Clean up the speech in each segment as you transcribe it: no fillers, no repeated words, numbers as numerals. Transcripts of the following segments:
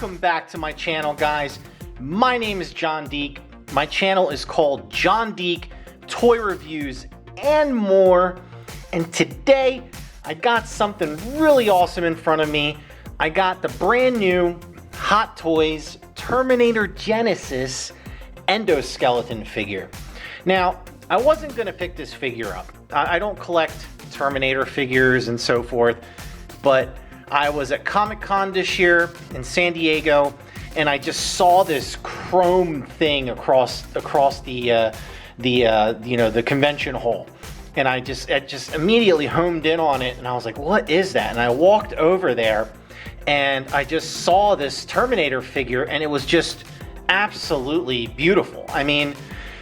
Welcome back to my channel, guys. My name is Jon Deak. My channel is called Jon Deak Toy Reviews and More. And today I got something really awesome in front of me. I got the brand new Hot Toys Terminator Genisys Endoskeleton figure. Now, I wasn't going to pick this figure up. I don't collect Terminator figures and so forth, but I was at Comic-Con this year in San Diego, and I just saw this chrome thing across the convention hall, and it just immediately homed in on it, and I was like, what is that? And I walked over there, and I just saw this Terminator figure, and it was just absolutely beautiful. I mean,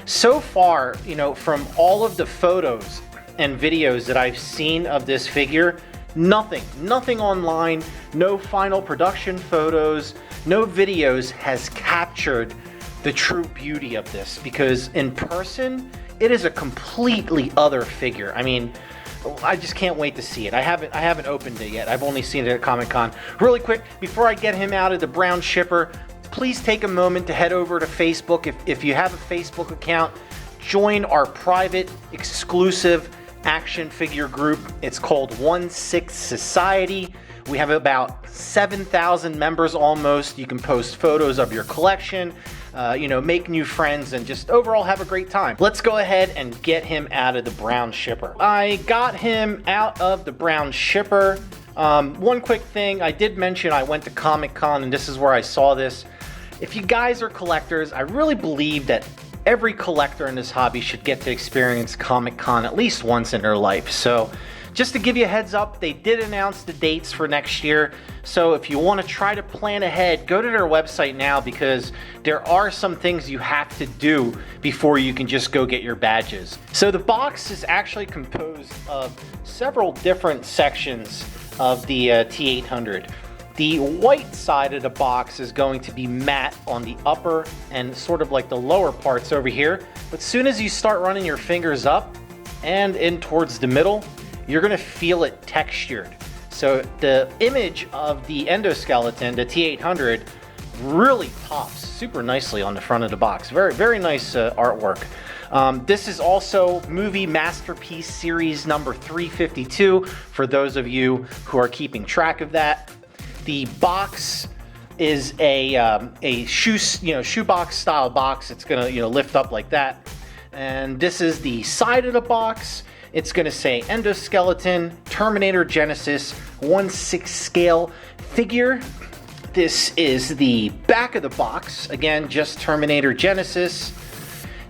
so far, from all of the photos and videos that I've seen of this figure, nothing online, no final production photos, no videos has captured the true beauty of this, because in person it is a completely other figure. I mean, I just can't wait to see it. I haven't opened it yet. I've only seen it at Comic-Con. Really quick, before I get him out of the brown shipper, please take a moment to head over to Facebook. If you have a Facebook account, join our private exclusive action figure group. It's called 1/6 Society. We have about 7,000 members almost. You can post photos of your collection, make new friends, and just overall have a great time. Let's go ahead and get him out of the brown shipper. I got him out of the brown shipper. One quick thing, I did mention I went to Comic-Con, and this is where I saw this. If you guys are collectors, I really believe that every collector in this hobby should get to experience Comic-Con at least once in their life. So just to give you a heads up, they did announce the dates for next year. So if you want to try to plan ahead, go to their website now, because there are some things you have to do before you can just go get your badges. So the box is actually composed of several different sections of the T800. The white side of the box is going to be matte on the upper and sort of like the lower parts over here. But as soon as you start running your fingers up and in towards the middle, you're gonna feel it textured. So the image of the endoskeleton, the T800, really pops super nicely on the front of the box. Very, very nice artwork. This is also Movie Masterpiece Series number 352, for those of you who are keeping track of that. The box is a shoebox style box. It's gonna lift up like that, and this is the side of the box. It's gonna say Endoskeleton Terminator Genisys 1/6 scale figure. This is the back of the box. Again, just Terminator Genisys.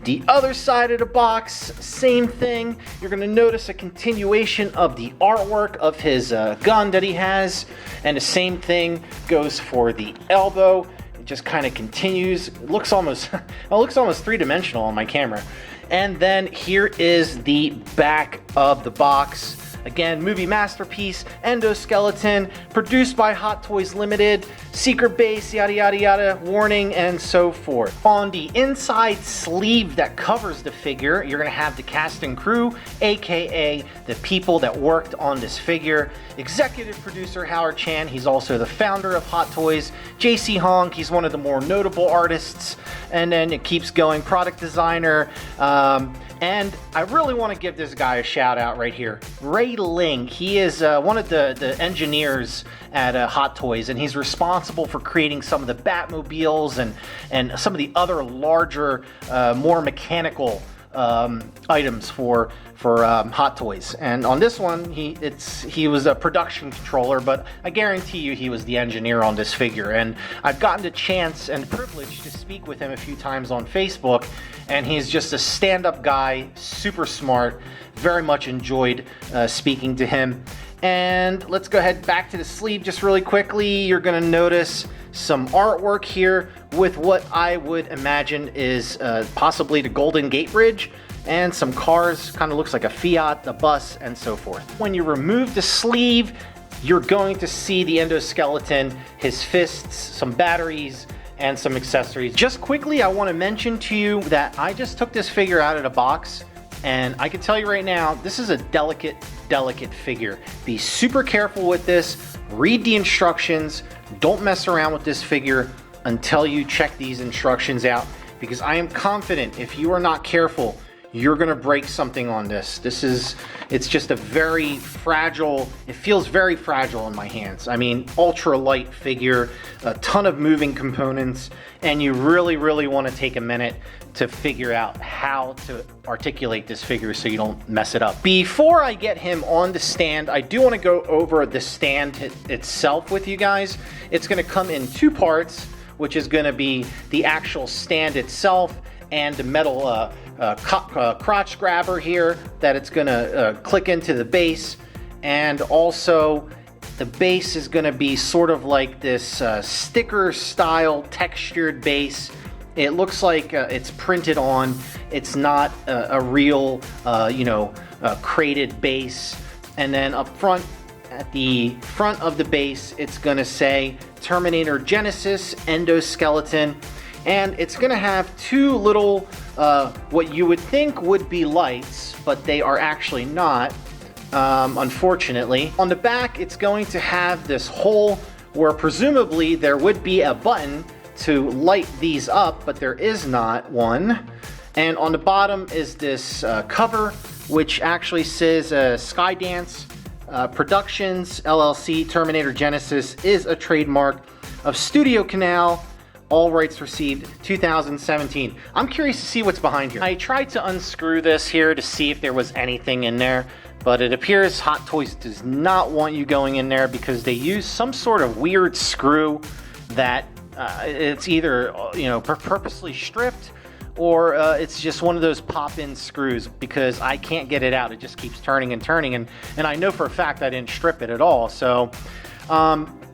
The other side of the box, same thing. You're going to notice a continuation of the artwork of his gun that he has, and the same thing goes for the elbow. It just kind of continues. It looks almost three-dimensional on my camera. And then here is the back of the box. Again, Movie Masterpiece Endoskeleton, produced by Hot Toys Limited, secret base, yada yada yada, warning, and so forth. On the inside sleeve that covers the figure, you're gonna have the cast and crew, aka the people that worked on this figure. Executive producer Howard Chan, he's also the founder of Hot Toys. JC Hong, he's one of the more notable artists, and then it keeps going. Product designer, and I really want to give this guy a shout out right here. Ray Ling, he is one of the engineers at Hot Toys, and he's responsible for creating some of the Batmobiles and some of the other larger, more mechanical items for Hot Toys. And on this one, he was a production controller, but I guarantee you he was the engineer on this figure. And I've gotten the chance and privilege to speak with him a few times on Facebook, and he's just a stand-up guy, super smart. Very much enjoyed speaking to him. And let's go ahead back to the sleeve just really quickly. You're gonna notice some artwork here with what I would imagine is possibly the Golden Gate Bridge, and some cars. Kind of looks like a Fiat, a bus, and so forth. When you remove the sleeve, you're going to see the endoskeleton, his fists, some batteries, and some accessories. Just quickly, I want to mention to you that I just took this figure out of the box, and I can tell you right now, this is a delicate delicate figure. Be super careful with this. Read the instructions. Don't mess around with this figure until you check these instructions out, because I am confident if you are not careful, you're gonna break something on this. It's just a very fragile, it feels very fragile in my hands. I mean, ultra light figure, a ton of moving components, and you really want to take a minute to figure out how to articulate this figure so you don't mess it up. Before I get him on the stand, I do want to go over the stand itself with you guys. It's going to come in two parts, which is going to be the actual stand itself and the metal crotch grabber here that it's going to click into the base, and also the base is going to be sort of like this sticker style textured base. It looks like it's printed on. It's not a real crated base. And then up front, at the front of the base, it's going to say Terminator Genisys Endoskeleton. And it's going to have two little, what you would think would be lights, but they are actually not, unfortunately. On the back, it's going to have this hole where presumably there would be a button to light these up, but there is not one. And on the bottom is this cover, which actually says Skydance Productions LLC Terminator Genisys is a trademark of Studio Canal. All rights received, 2017. I'm curious to see what's behind here. I tried to unscrew this here to see if there was anything in there, but it appears Hot Toys does not want you going in there because they use some sort of weird screw that it's either purposely stripped, or it's just one of those pop-in screws, because I can't get it out. It just keeps turning and turning, and I know for a fact I didn't strip it at all. So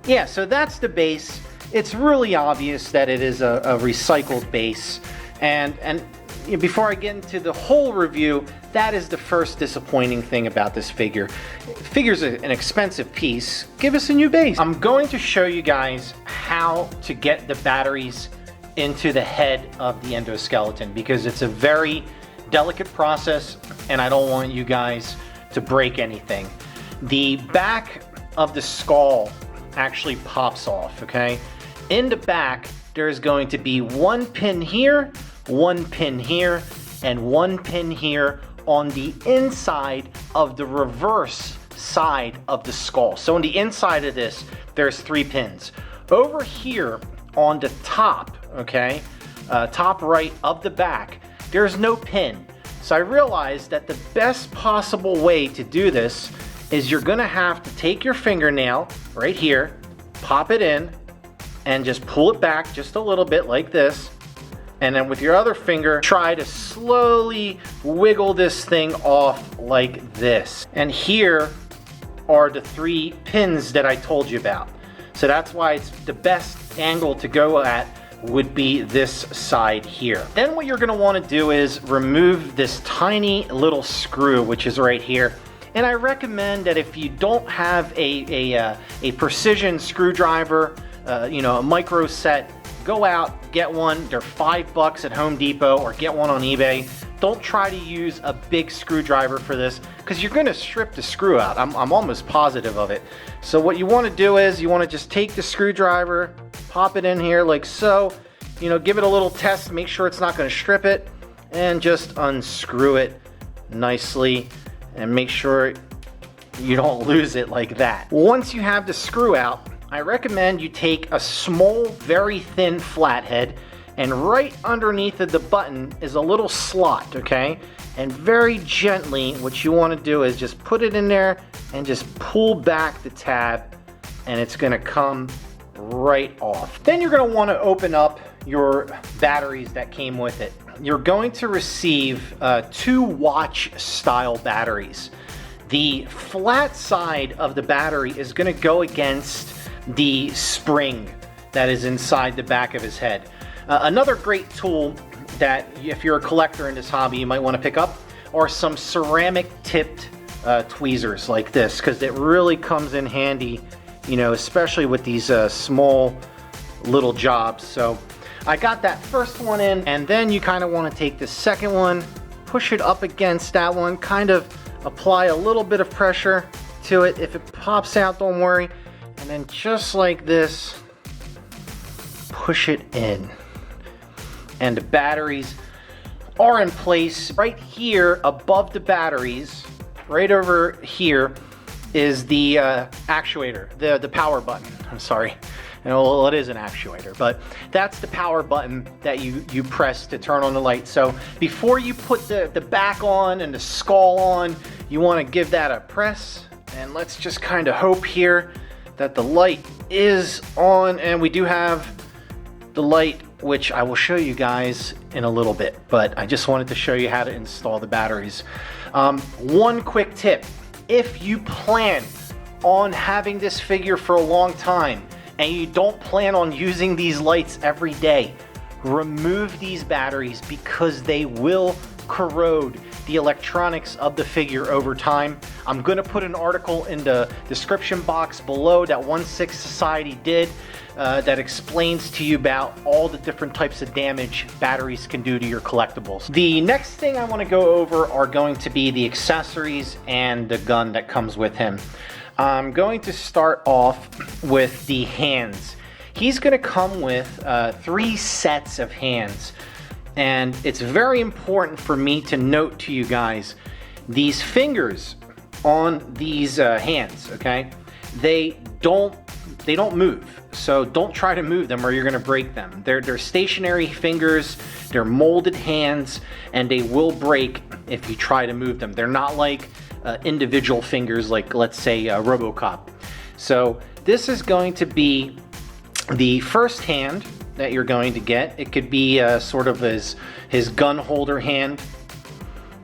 yeah, so that's the base. It's really obvious that it is a recycled base, and before I get into the whole review, that is the first disappointing thing about this figure. Figure's an expensive piece. Give us a new base. I'm going to show you guys how to get the batteries into the head of the endoskeleton, because it's a very delicate process and I don't want you guys to break anything. The back of the skull actually pops off, okay? In the back, there's going to be one pin here, one pin here, and one pin here on the inside of the reverse side of the skull. So on the inside of this, there's 3 pins. Over here on the top, okay, top right of the back, there's no pin. So I realized that the best possible way to do this is you're gonna have to take your fingernail right here, pop it in, and just pull it back just a little bit like this. And then with your other finger, try to slowly wiggle this thing off like this. And here are the 3 pins that I told you about. So that's why it's the best angle to go at would be this side here. Then what you're gonna wanna do is remove this tiny little screw, which is right here. And I recommend that if you don't have a precision screwdriver, a micro set, go out, get one. They're $5 at Home Depot, or get one on eBay. Don't try to use a big screwdriver for this, because you're going to strip the screw out. I'm almost positive of it. So what you want to do is you want to just take the screwdriver, pop it in here like so, give it a little test, make sure it's not going to strip it, and just unscrew it nicely and make sure you don't lose it like that. Once you have the screw out, I recommend you take a small, very thin flathead, and right underneath of the button is a little slot, okay? And very gently, what you want to do is just put it in there and just pull back the tab, and it's going to come right off. Then you're going to want to open up your batteries that came with it. You're going to receive 2 watch style batteries. The flat side of the battery is going to go against the spring that is inside the back of his head. Another great tool that if you're a collector in this hobby you might want to pick up are some ceramic tipped tweezers like this, because it really comes in handy, especially with these small little jobs. So I got that first one in, and then you kind of want to take the second one, push it up against that one, kind of apply a little bit of pressure to it. If it pops out, don't worry. And then just like this, push it in. And the batteries are in place. Right here above the batteries, right over here, is the actuator, the power button. I'm sorry. Well, it is an actuator, but that's the power button that you press to turn on the light. So before you put the back on and the skull on, you want to give that a press. And let's just kind of hope here that the light is on, and we do have the light, which I will show you guys in a little bit, but I just wanted to show you how to install the batteries. One quick tip: if you plan on having this figure for a long time and you don't plan on using these lights every day, remove these batteries because they will corrode the electronics of the figure over time. I'm going to put an article in the description box below that 1/6 Society did that explains to you about all the different types of damage batteries can do to your collectibles. The next thing I want to go over are going to be the accessories and the gun that comes with him. I'm going to start off with the hands. He's going to come with 3 sets of hands. And it's very important for me to note to you guys, these fingers on these hands, okay? They don't move. So don't try to move them or you're gonna break them. They're stationary fingers, they're molded hands, and they will break if you try to move them. They're not like individual fingers like, let's say, RoboCop. So this is going to be the first hand that you're going to get. It could be sort of his gun holder hand.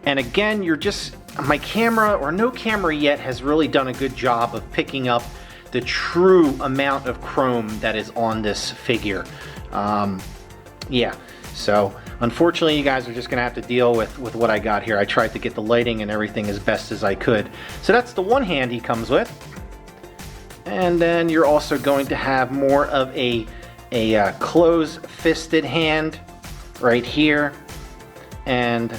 And again, my camera, or no camera yet, has really done a good job of picking up the true amount of chrome that is on this figure. Yeah, so unfortunately you guys are just gonna have to deal with what I got here. I tried to get the lighting and everything as best as I could. So that's the one hand he comes with. And then you're also going to have more of a close-fisted hand right here. And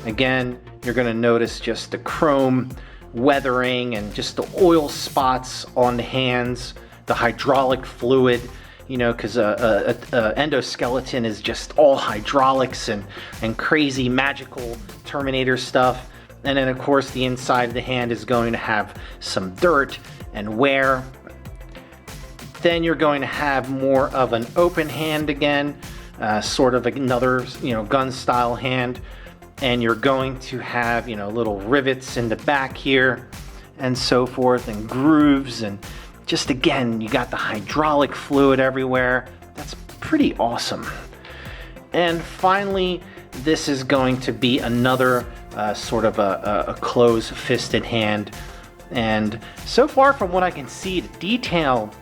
again, you're going to notice just the chrome weathering and just the oil spots on the hands, the hydraulic fluid, you know, because endoskeleton is just all hydraulics and crazy magical Terminator stuff. And then of course the inside of the hand is going to have some dirt and wear. Then you're going to have more of an open hand again, sort of another, you know, gun style hand. And you're going to have, you know, little rivets in the back here and so forth, and grooves, and just again, you got the hydraulic fluid everywhere. That's pretty awesome. And finally, this is going to be another sort of a close-fisted hand. And so far from what I can see, the detail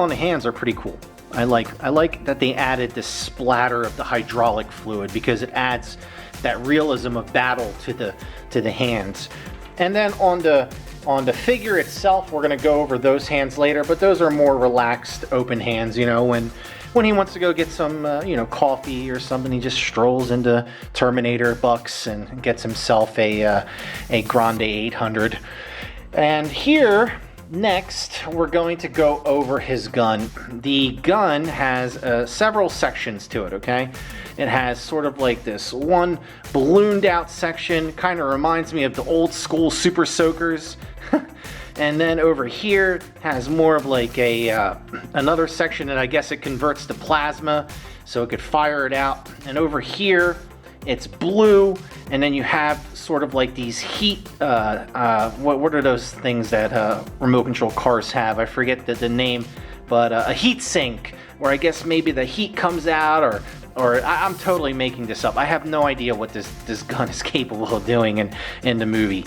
on the hands are pretty cool. I like that they added this splatter of the hydraulic fluid because it adds that realism of battle to the hands. And then on the figure itself, we're going to go over those hands later, but those are more relaxed, open hands. You know, when he wants to go get some you know, coffee or something, he just strolls into Terminator Bucks and gets himself a Grande 800. And here, next, we're going to go over his gun. The gun has several sections to it, okay? It has sort of like this one ballooned out section, kind of reminds me of the old school Super Soakers. And then over here has more of like another section that I guess it converts to plasma, so it could fire it out. And over here, it's blue, and then you have sort of like these heat, what are those things that remote control cars have? I forget the name, but a heat sink, where I guess maybe the heat comes out, or I'm totally making this up. I have no idea what this gun is capable of doing in the movie.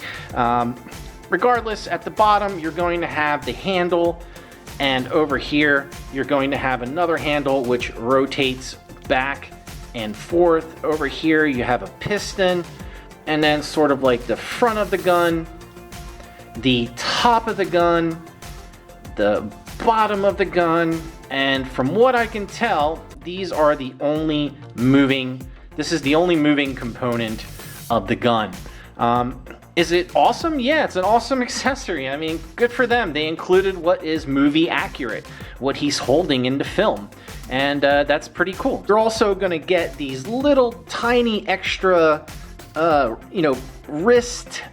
Regardless, at the bottom, you're going to have the handle, and over here, you're going to have another handle which rotates back and forth. Over here you have a piston, and then sort of like the front of the gun, the top of the gun, the bottom of the gun, and from what I can tell, these are the only moving, this is the only moving component of the gun. Is it awesome? Yeah, it's an awesome accessory. I mean, good for them. They included what is movie accurate, what he's holding into film. And that's pretty cool. You're also gonna get these little tiny extra, wrist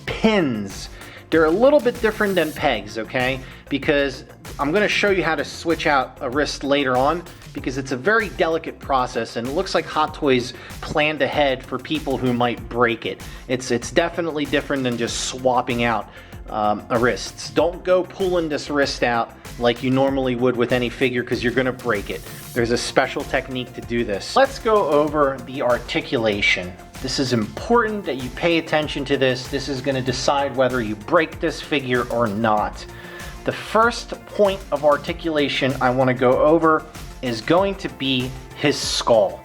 pins. They're a little bit different than pegs, okay? Because I'm gonna show you how to switch out a wrist later on, because it's a very delicate process and it looks like Hot Toys planned ahead for people who might break it. It's definitely different than just swapping out a wrist. Don't go pulling this wrist out like you normally would with any figure, because you're gonna break it. There's a special technique to do this. Let's go over the articulation. This is important that you pay attention to this. This is gonna decide whether you break this figure or not. The first point of articulation I wanna go over is going to be his skull.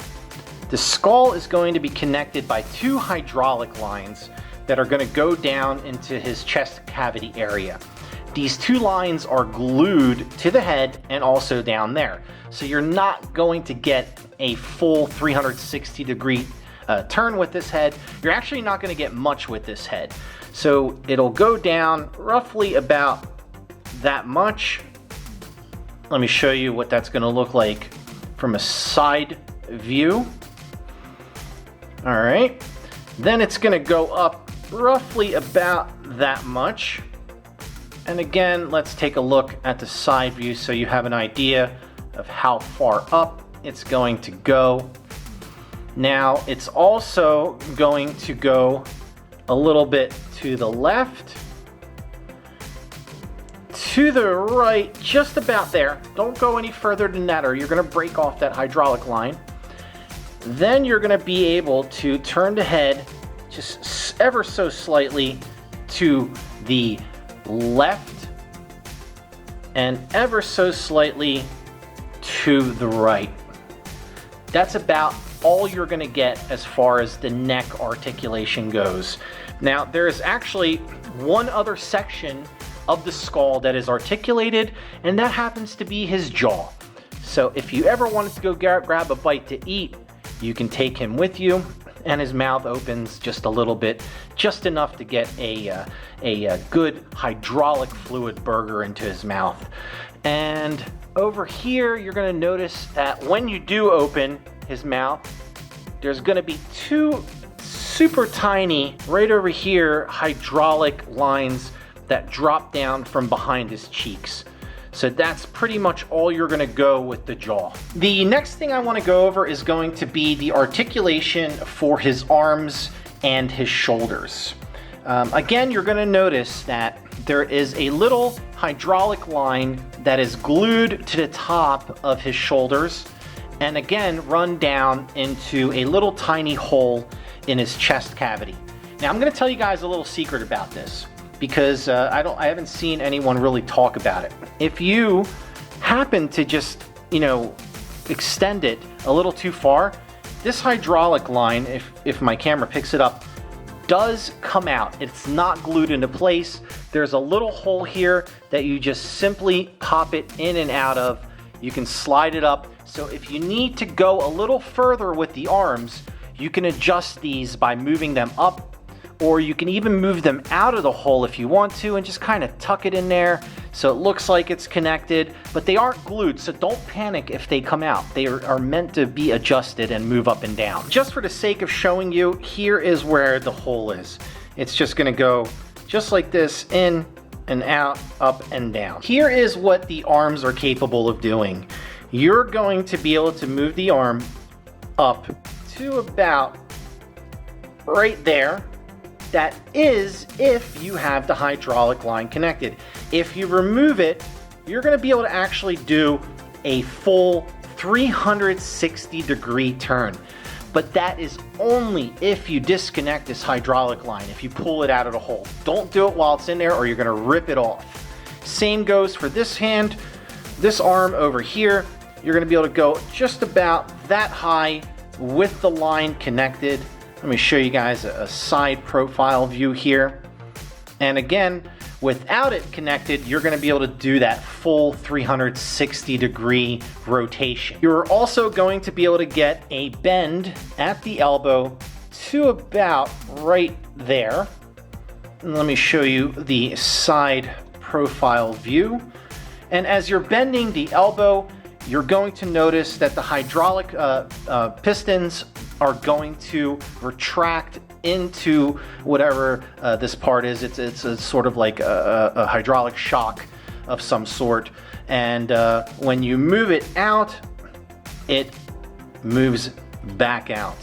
The skull is going to be connected by two hydraulic lines that are going to go down into his chest cavity area. These two lines are glued to the head and also down there. So you're not going to get a full 360-degree turn with this head. You're actually not going to get much with this head. So it'll go down roughly about that much. Let me show you what that's going to look like from a side view. All right. Then it's going to go up roughly about that much. And again, let's take a look at the side view so you have an idea of how far up it's going to go. Now, it's also going to go a little bit to the left, to the right, just about there. Don't go any further than that or you're going to break off that hydraulic line. Then you're going to be able to turn the head just ever so slightly to the left and ever so slightly to the right. That's about all you're going to get as far as the neck articulation goes. Now, there is actually one other section of the skull that is articulated, and that happens to be his jaw. So if you ever wanted to go grab a bite to eat, you can take him with you, and his mouth opens just a little bit, just enough to get a good hydraulic fluid burger into his mouth. And over here, you're going to notice that when you do open his mouth, there's going to be two super tiny, right over here, hydraulic lines that drop down from behind his cheeks. So that's pretty much all you're going to go with the jaw. The next thing I want to go over is going to be the articulation for his arms and his shoulders. Again, you're going to notice that there is a little hydraulic line that is glued to the top of his shoulders, and again run down into a little tiny hole in his chest cavity. Now I'm going to tell you guys a little secret about this, because I haven't seen anyone really talk about it. If you happen to just, extend it a little too far, this hydraulic line, if my camera picks it up, does come out. It's not glued into place. There's a little hole here that you just simply pop it in and out of. You can slide it up. So if you need to go a little further with the arms, you can adjust these by moving them up, or you can even move them out of the hole if you want to and just kind of tuck it in there so it looks like it's connected, but they aren't glued, so don't panic if they come out. They are meant to be adjusted and move up and down. Just for the sake of showing you, here is where the hole is. It's just going to go just like this, in and out, up and down. Here is what the arms are capable of doing. You're going to be able to move the arm up to about right there. That is if you have the hydraulic line connected. If you remove it, you're going to be able to actually do a full 360-degree turn. But that is only if you disconnect this hydraulic line, if you pull it out of the hole. Don't do it while it's in there or you're going to rip it off. Same goes for this hand, this arm over here. You're going to be able to go just about that high with the line connected. Let me show you guys a side profile view here. And again, without it connected, you're going to be able to do that full 360-degree rotation. You're also going to be able to get a bend at the elbow to about right there. let me show you the side profile view. And as you're bending the elbow, you're going to notice that the hydraulic pistons are going to retract into whatever this part is. It's a sort of like a hydraulic shock of some sort. And when you move it out, it moves back out.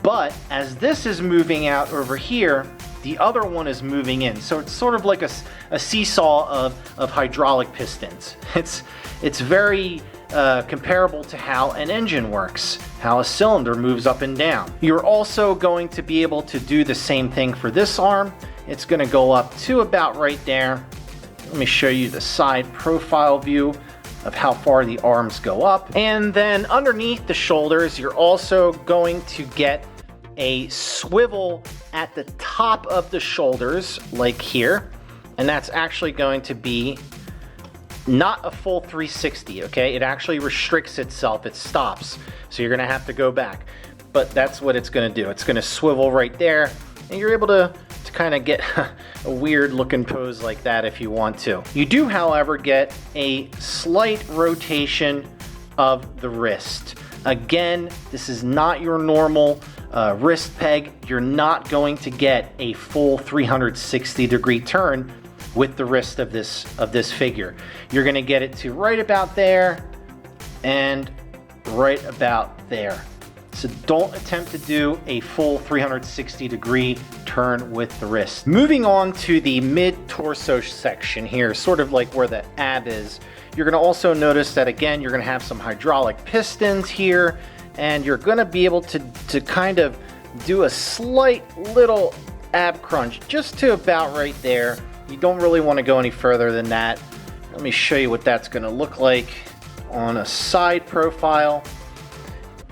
But as this is moving out over here, the other one is moving in. So it's sort of like a seesaw of hydraulic pistons. It's very comparable to how an engine works, how a cylinder moves up and down. You're also going to be able to do the same thing for this arm. It's going to go up to about right there. Let me show you the side profile view of how far the arms go up. And then underneath the shoulders, you're also going to get a swivel at the top of the shoulders, like here. And that's actually going to be not a full 360, okay? It actually restricts itself, it stops. So you're gonna have to go back. But that's what it's gonna do. It's gonna swivel right there, and you're able to kind of get a weird looking pose like that if you want to. You do, however, get a slight rotation of the wrist. Again, this is not your normal wrist peg. You're not going to get a full 360-degree turn with the wrist of this figure. You're going to get it to right about there and right about there. So don't attempt to do a full 360-degree turn with the wrist. Moving on to the mid-torso section here, sort of like where the ab is, you're going to also notice that, again, you're going to have some hydraulic pistons here, and you're going to be able to kind of do a slight little ab crunch just to about right there. You don't really want to go any further than that. Let me show you what that's going to look like on a side profile.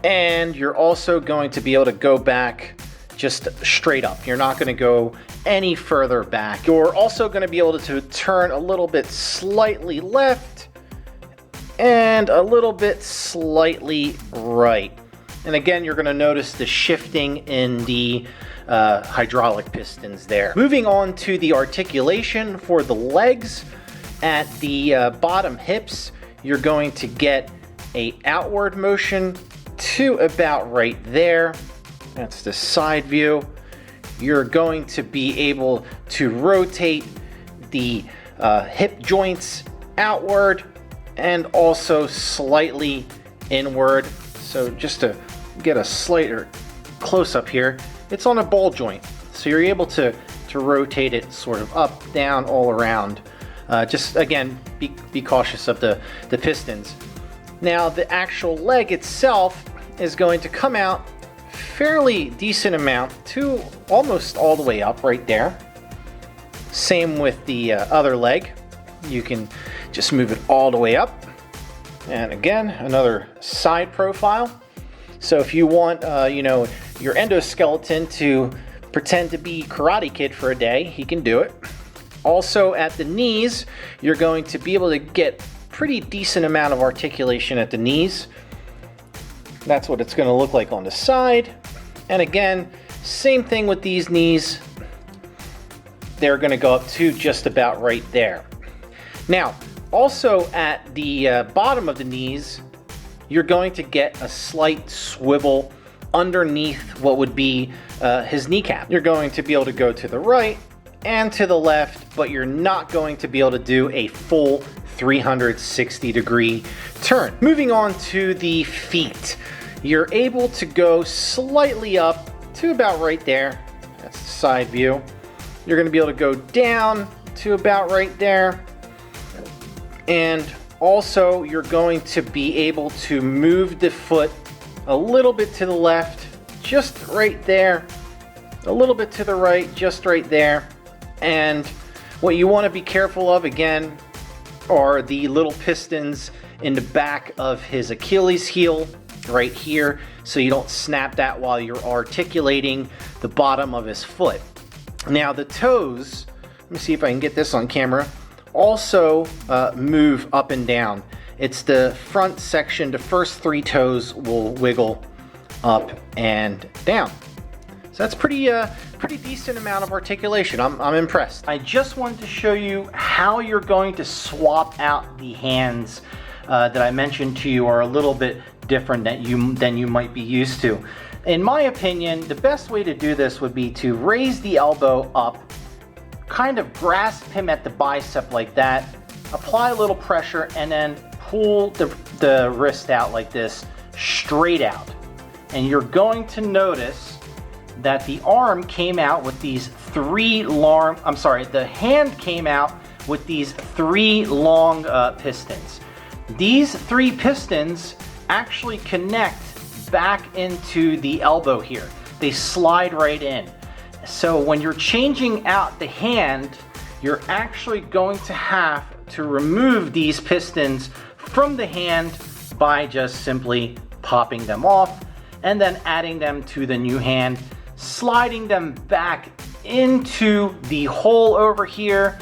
And you're also going to be able to go back just straight up. You're not going to go any further back. You're also going to be able to turn a little bit slightly left and a little bit slightly right. And again, you're going to notice the shifting in the hydraulic pistons there. Moving on to the articulation for the legs. At the bottom hips, you're going to get a outward motion to about right there. That's the side view. You're going to be able to rotate the hip joints outward and also slightly inward. So just to get a slighter close up here, it's on a ball joint. So you're able to rotate it sort of up, down, all around. Just again, be cautious of the pistons. Now the actual leg itself is going to come out fairly decent amount to almost all the way up right there. Same with the other leg. You can just move it all the way up. And again, another side profile. So if you want, your endoskeleton to pretend to be Karate Kid for a day, he can do it. Also at the knees, you're going to be able to get pretty decent amount of articulation at the knees. That's what it's going to look like on the side. And again, same thing with these knees. They're going to go up to just about right there. Now, also at the bottom of the knees, you're going to get a slight swivel underneath what would be his kneecap. You're going to be able to go to the right and to the left, but you're not going to be able to do a full 360-degree turn. Moving on to the feet. You're able to go slightly up to about right there. That's the side view. You're going to be able to go down to about right there. And also, you're going to be able to move the foot a little bit to the left, just right there. A little bit to the right, just right there. And what you want to be careful of, again, are the little pistons in the back of his Achilles heel right here, so you don't snap that while you're articulating the bottom of his foot. Now the toes, let me see if I can get this on camera, also move up and down. It's the front section, the first three toes will wiggle up and down. So that's pretty decent amount of articulation. I'm impressed. I just wanted to show you how you're going to swap out the hands that I mentioned to you are a little bit different than you might be used to. In my opinion, the best way to do this would be to raise the elbow up, kind of grasp him at the bicep like that, apply a little pressure, and then pull the wrist out like this, straight out. And you're going to notice that the arm came out with these the hand came out with these 3 long pistons. These 3 pistons actually connect back into the elbow here. They slide right in. So when you're changing out the hand, you're actually going to have to remove these pistons from the hand by just simply popping them off and then adding them to the new hand, sliding them back into the hole over here,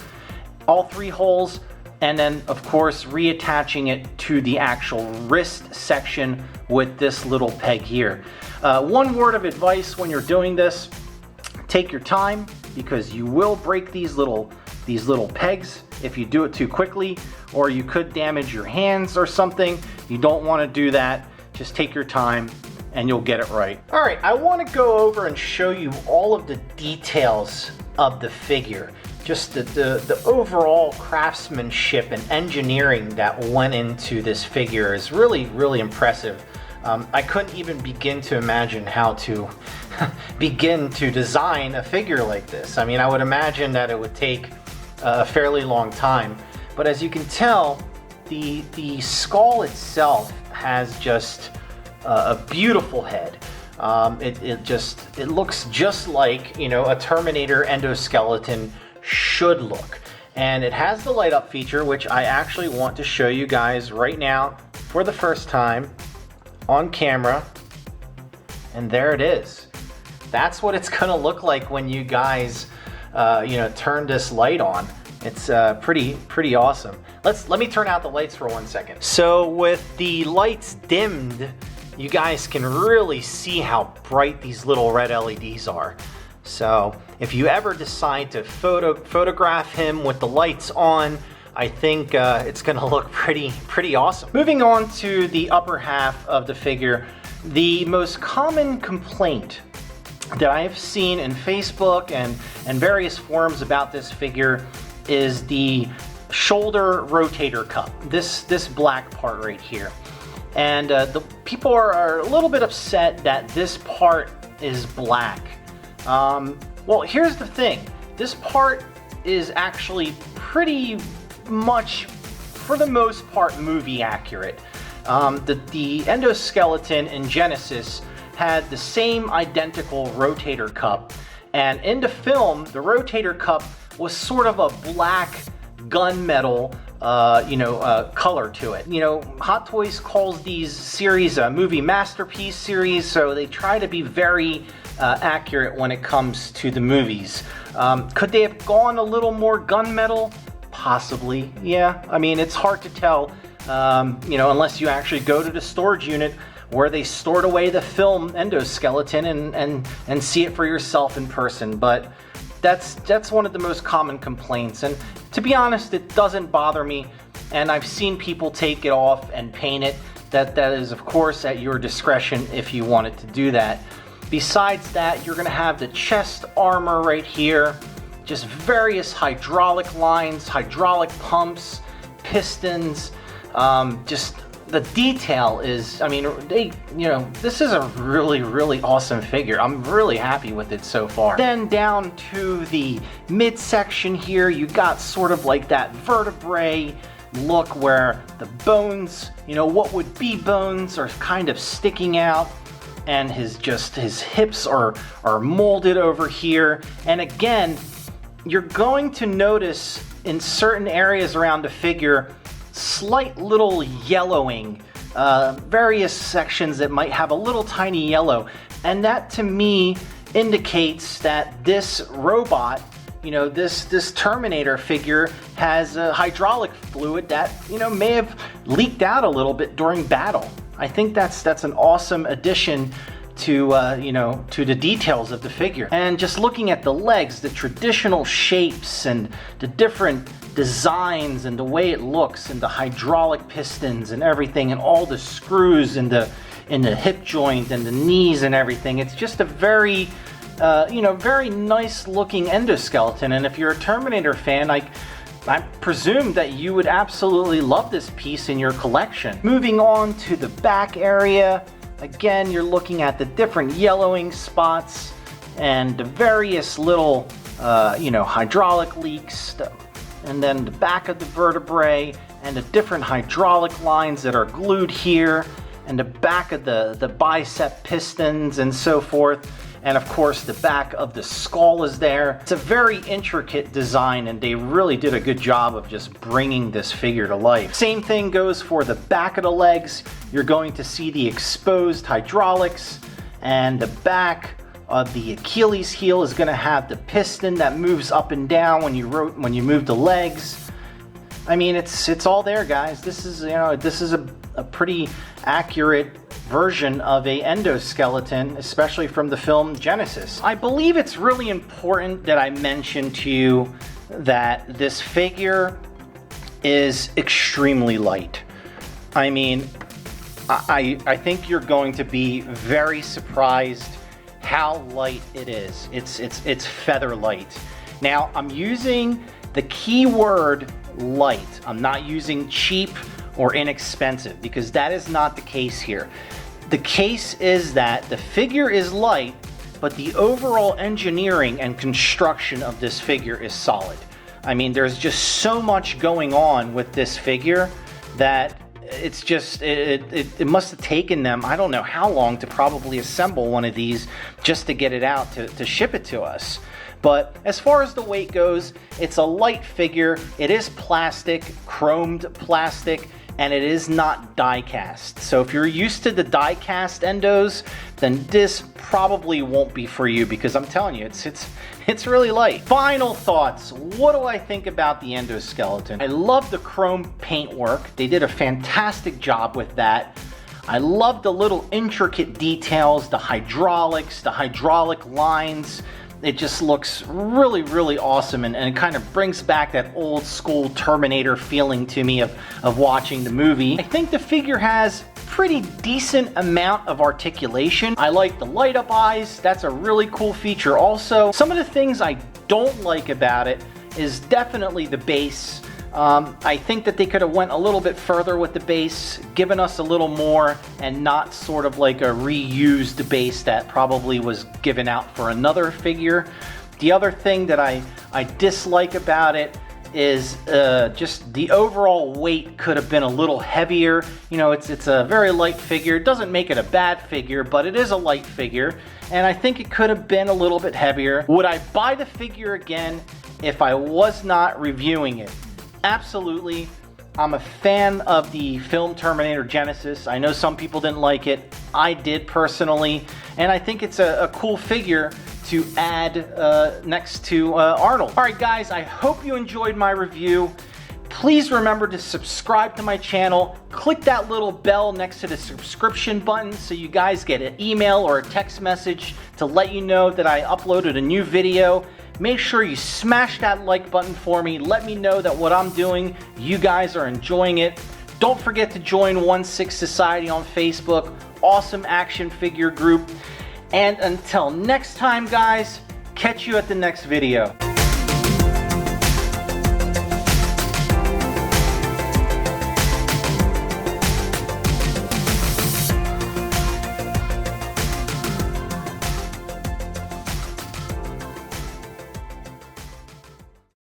all 3 holes, and then of course reattaching it to the actual wrist section with this little peg here. One word of advice when you're doing this: take your time, because you will break these little pegs if you do it too quickly, or you could damage your hands or something. You don't want to do that. Just take your time and you'll get it right. All right, I want to go over and show you all of the details of the figure. Just the overall craftsmanship and engineering that went into this figure is really, really impressive. I couldn't even begin to imagine how to begin to design a figure like this. I mean, I would imagine that it would take a fairly long time. But as you can tell, the skull itself has just a beautiful head. It looks just like, you know, a Terminator endoskeleton should look. And it has the light up feature, which I actually want to show you guys right now for the first time on camera. And there it is. That's what it's gonna look like when you guys turn this light on. It's pretty awesome. Let me turn out the lights for 1 second. So with the lights dimmed, you guys can really see how bright these little red LEDs are. So if you ever decide to photograph him with the lights on, I think it's gonna look pretty awesome. Moving on to the upper half of the figure, the most common complaint that I've seen in Facebook and various forums about this figure is the shoulder rotator cup, this black part right here. And the people are a little bit upset that this part is black. Well, here's the thing. This part is actually pretty much, for the most part, movie accurate. The endoskeleton in Genisys had the same identical rotator cup, and in the film, the rotator cup was sort of a black gunmetal color to it. You know, Hot Toys calls these series a movie masterpiece series, so they try to be very accurate when it comes to the movies. Could they have gone a little more gunmetal? Possibly, yeah. I mean, it's hard to tell, unless you actually go to the storage unit where they stored away the film endoskeleton and see it for yourself in person. But that's one of the most common complaints, and to be honest, it doesn't bother me. And I've seen people take it off and paint it. That is, of course, at your discretion if you wanted to do that. Besides that, you're going to have the chest armor right here, just various hydraulic lines, hydraulic pumps, pistons. Just the detail is, I mean, this is a really, really awesome figure. I'm really happy with it so far. Then down to the midsection here, you got sort of like that vertebrae look where the bones, what would be bones, are kind of sticking out, and his hips are molded over here. And again, you're going to notice in certain areas around the figure slight little yellowing, various sections that might have a little tiny yellow, and that to me indicates that this robot, this Terminator figure, has a hydraulic fluid that may have leaked out a little bit during battle. I think that's an awesome addition to to the details of the figure. And just looking at the legs, the traditional shapes and the different designs and the way it looks, and the hydraulic pistons and everything, and all the screws in the hip joint and the knees and everything. It's just a very very nice looking endoskeleton. And if you're a Terminator fan, I presume that you would absolutely love this piece in your collection. Moving on to the back area, again, you're looking at the different yellowing spots and the various little hydraulic leaks, and then the back of the vertebrae and the different hydraulic lines that are glued here, and the back of the bicep pistons and so forth. And of course, the back of the skull is there. It's a very intricate design, and they really did a good job of just bringing this figure to life. Same thing goes for the back of the legs. You're going to see the exposed hydraulics, and the back of the Achilles heel is going to have the piston that moves up and down when you move the legs. I mean, it's all there, guys. This is a pretty accurate version of a endoskeleton, especially from the film Genisys. I believe it's really important that I mention to you that this figure is extremely light. I mean, I think you're going to be very surprised how light it is. It's feather light. Now, I'm using the key word light. I'm not using cheap or inexpensive, because that is not the case here. The case is that the figure is light, but the overall engineering and construction of this figure is solid. I mean, there's just so much going on with this figure that it's just, it must have taken them, I don't know how long, to probably assemble one of these just to get it out to ship it to us. But as far as the weight goes, it's a light figure. It is plastic, chromed plastic, and it is not die cast. So if you're used to the die cast endos, then this probably won't be for you, because I'm telling you, it's really light. Final thoughts. What do I think about the endoskeleton? I love the chrome paintwork. They did a fantastic job with that. I love the little intricate details, the hydraulics, the hydraulic lines. It just looks really, really awesome, and it kind of brings back that old school Terminator feeling to me of watching the movie. I think the figure has pretty decent amount of articulation. I like the light up eyes. That's a really cool feature also. Some of the things I don't like about it is definitely the base. I think that they could have went a little bit further with the base, given us a little more, and not sort of like a reused base that probably was given out for another figure. The other thing that I dislike about it is just the overall weight could have been a little heavier. You know, it's a very light figure. It doesn't make it a bad figure, but it is a light figure, and I think it could have been a little bit heavier. Would I buy the figure again if I was not reviewing it? Absolutely. I'm a fan of the film Terminator Genisys. I know some people didn't like it. I did personally, and I think it's a cool figure to add next to Arnold. All right, guys, I hope you enjoyed my review. Please remember to subscribe to my channel. Click that little bell next to the subscription button so you guys get an email or a text message to let you know that I uploaded a new video. Make sure you smash that like button for me. Let me know that what I'm doing, you guys are enjoying it. Don't forget to join 1/6 Society on Facebook. Awesome action figure group. And until next time, guys, catch you at the next video.